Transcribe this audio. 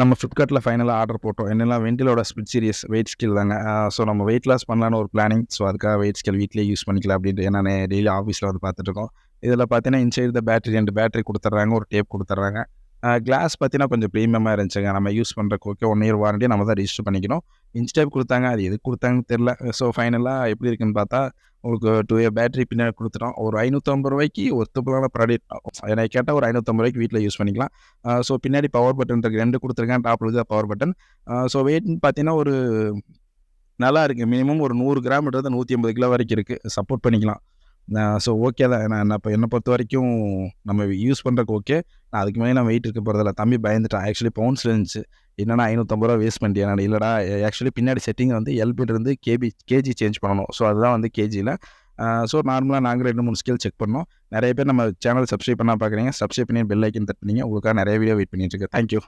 நம்ம Flipkartல ஃபைனலா ஆர்டர் போட்டோம். என்னன்னா வென்டிலோட ஸ்பிட் சீரிஸ் வெயிட் ஸ்கேல் தாங்க. ஸோ நம்ம வெயிட் லாஸ் பண்ணலான்னு ஒரு பிளானிங். ஸோ அதுக்காக வெயிட் ஸ்கேல் வீட்லயே யூஸ் பண்ணிக்கலாம் அப்படின்ட்டு. ஏன்னா டெய்லி ஆஃபீஸ்ல வந்து பார்த்துட்டுருக்கோம். இதில பார்த்தீங்கன்னா, இன்சைட் த பேட்டரி 2 பேட்டரி குடுத்துடுறாங்க. ஒரு டேப் குடுத்துடுறாங்க. கிளாஸ் பார்த்தீங்கன்னா, கொஞ்சம் ப்ரீமியமா இருந்துச்சுங்க. நம்ம யூஸ் பண்றதுக்கு ஓகே. 1 இயர் வாரண்டி நம்ம தான் ரிஜிஸ்டர் பண்ணிக்கணும். இன்ச் டேப் குடுத்தாங்க. அது எதுக்கு குடுத்தாங்கன்னு தெரியல. ஸோ ஃபைனலா எப்படி இருக்குன்னு பார்த்தா, உங்களுக்கு 2 இயர் பேட்டரி பின்னாடி குடுத்துட்டோம். ஒரு ரூ. 550க்கு ஒர்த்தபுளான ப்ராடக்ட். என்னைய கேட்டா ஒரு ரூ. 550க்கு வீட்ல யூஸ் பண்ணிக்கலாம். ஸோ பின்னாடி பவர் பட்டன் இருக்கு. 2 குடுத்துருக்கேன். டாப்ல இருக்க பவர் பட்டன். ஸோ வெயிட்ன்னு பார்த்தீங்கன்னா, ஒரு நல்லா இருக்கு. மினிமம் ஒரு 100 கிராம்ன்றது 180 கிலோ வரைக்கும் இருக்கு. சப்போர்ட் பண்ணிக்கலாம். ஸோ ஓகே தான். நான் இப்ப என்ன பொறுத்தவரைக்கும் நம்ம யூஸ் பண்றதுக்கு ஓகே. நான் அதுக்கு மேல நான் வெயிட் இருக்க போறதில்ல. தம்பி பயந்துட்டான். ஆக்சுவலி பவுண்ட்ஸ்ல இருந்துச்சு. என்னன்னா ரூ. 550 வேஸ்ட் பண்ணிட்டியா? இல்லடா ஆக்சுவலி பின்னாடி செட்டிங் வந்து எல்பில இருந்து கேஜி சேஞ்ச் பண்ணணும். ஸோ அதுதான் வந்து கேஜில. ஸோ நார்மலா நாங்க 2, 3 ஸ்கேல் செக் பண்ணோம். நெறைய பேர் நம்ம சேனல் சப்ஸ்கிரைப் பண்ணாம பார்க்குறீங்க. சப்ஸ்கிரைப் பண்ணி பெல் ஐக்கன் தட்டுனீங்க. உங்களுக்காக நெறைய வீடியோ வெயிட் பண்ணிட்டு இருக்கேன். Thank you.